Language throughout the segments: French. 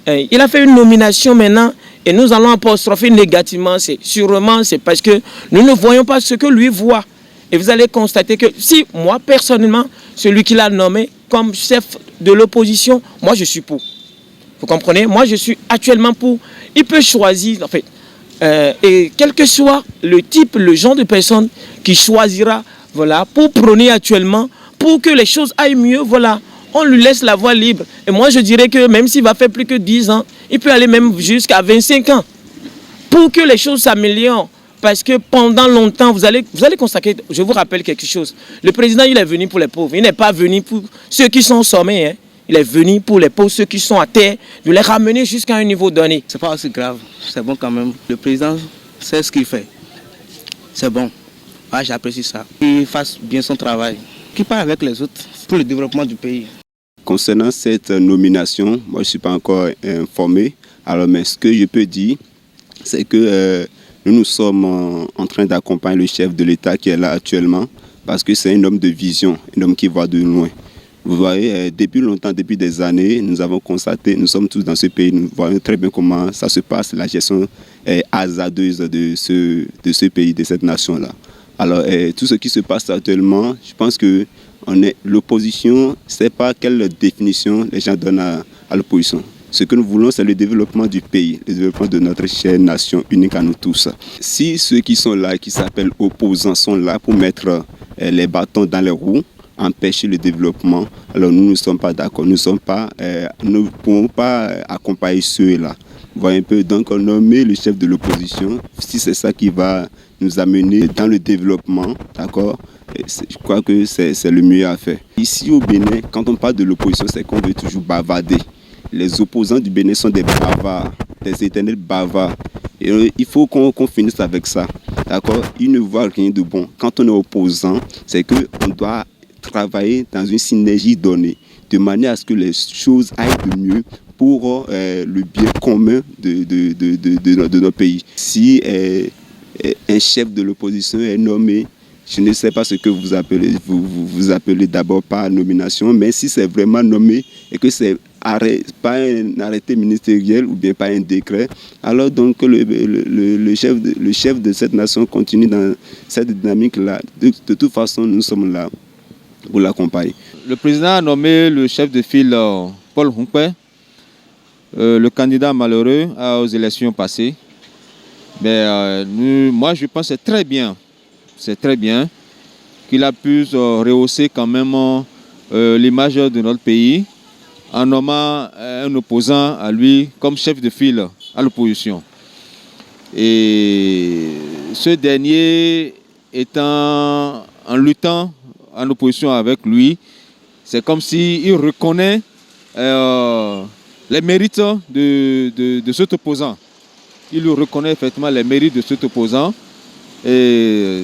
il a fait une nomination maintenant et nous allons apostropher négativement. Sûrement, c'est parce que nous ne voyons pas ce que lui voit. Et vous allez constater que si moi, personnellement, celui qui l'a nommé comme chef de l'opposition, moi, je suis pour. Vous comprenez? Moi, je suis actuellement pour. Il peut choisir, en fait. Et quel que soit le type, le genre de personne qui choisira, voilà, pour prôner actuellement, pour que les choses aillent mieux, voilà, on lui laisse la voie libre. Et moi, je dirais que même s'il va faire plus que 10 ans, il peut aller même jusqu'à 25 ans pour que les choses s'améliorent. Parce que pendant longtemps, vous allez constater, je vous rappelle quelque chose. Le président, il est venu pour les pauvres. Il n'est pas venu pour ceux qui sont sommés. Hein. Il est venu pour les pauvres, ceux qui sont à terre, de les ramener jusqu'à un niveau donné. C'est pas aussi grave, c'est bon quand même. Le président sait ce qu'il fait. C'est bon. Ah, j'apprécie ça. Qu'il fasse bien son travail. Qu'il parle avec les autres pour le développement du pays. Concernant cette nomination, moi je ne suis pas encore informé. Alors, mais ce que je peux dire, c'est que nous sommes en train d'accompagner le chef de l'État qui est là actuellement, parce que c'est un homme de vision, un homme qui voit de loin. Vous voyez, depuis longtemps, depuis des années, nous avons constaté, nous sommes tous dans ce pays, nous voyons très bien comment ça se passe, la gestion hasardeuse de ce pays, de cette nation-là. Alors, tout ce qui se passe actuellement, je pense que l'opposition, ne sait pas quelle définition les gens donnent à l'opposition. Ce que nous voulons, c'est le développement du pays, le développement de notre chère nation unique à nous tous. Si ceux qui sont là, qui s'appellent opposants, sont là pour mettre les bâtons dans les roues, empêcher le développement, alors nous ne sommes pas d'accord, nous ne pouvons pas accompagner ceux-là. Vous voyez un peu, donc on nomme le chef de l'opposition, si c'est ça qui va nous amener dans le développement, d'accord, je crois que c'est le mieux à faire. Ici au Bénin, quand on parle de l'opposition, c'est qu'on veut toujours bavarder. Les opposants du Bénin sont des bavards, des éternels bavards. Et il faut qu'on finisse avec ça, d'accord. Ils ne voient rien de bon. Quand on est opposant, c'est qu'on doit travailler dans une synergie donnée, de manière à ce que les choses aillent de mieux pour le bien commun de notre pays. Si un chef de l'opposition est nommé, je ne sais pas ce que vous appelez d'abord par nomination, mais si c'est vraiment nommé et que c'est pas un arrêté ministériel ou bien pas un décret, alors donc le chef de cette nation continue dans cette dynamique-là. De toute façon, nous sommes là pour l'accompagner. Le président a nommé le chef de file Paul Hunkwe, le candidat malheureux aux élections passées. Mais moi, je pense que c'est très bien qu'il a pu rehausser quand même l'image de notre pays en nommant un opposant à lui comme chef de file à l'opposition. Et ce dernier étant en luttant en opposition avec lui, c'est comme s'il reconnaît les mérites de cet opposant. Il reconnaît effectivement les mérites de cet opposant. Et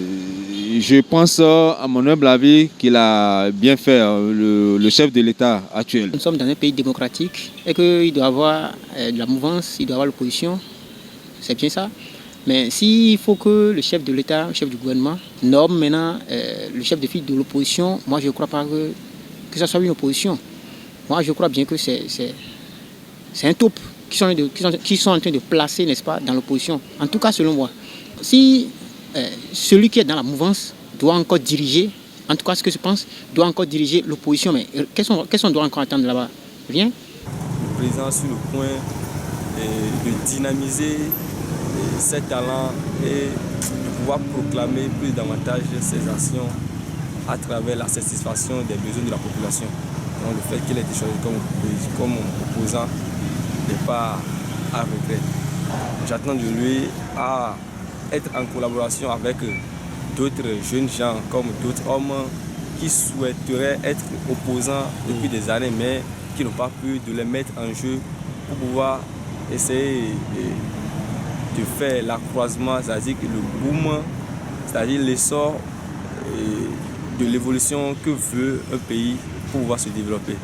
je pense, à mon humble avis, qu'il a bien fait, le chef de l'État actuel. Nous sommes dans un pays démocratique et qu'il doit y avoir de la mouvance, il doit y avoir l'opposition. C'est bien ça. Mais s'il faut que le chef de l'État, le chef du gouvernement, nomme maintenant le chef de file de l'opposition, moi je ne crois pas que ça soit une opposition. Moi je crois bien que c'est un taupe qui sont en train de placer, n'est-ce pas, dans l'opposition. En tout cas, selon moi. Si celui qui est dans la mouvance doit encore diriger, en tout cas ce que je pense, doit encore diriger l'opposition, mais qu'est-ce qu'on doit encore attendre là-bas? Rien. Le président sur le point de dynamiser ses talents et de pouvoir proclamer plus davantage ses actions à travers la satisfaction des besoins de la population. Donc le fait qu'il ait été choisi comme opposant n'est pas à regret. J'attends de lui à être en collaboration avec d'autres jeunes gens, comme d'autres hommes qui souhaiteraient être opposants depuis des années, mais qui n'ont pas pu de les mettre en jeu pour pouvoir essayer de faire l'accroissement, c'est-à-dire le boom, c'est-à-dire l'essor de l'évolution que veut un pays pour pouvoir se développer.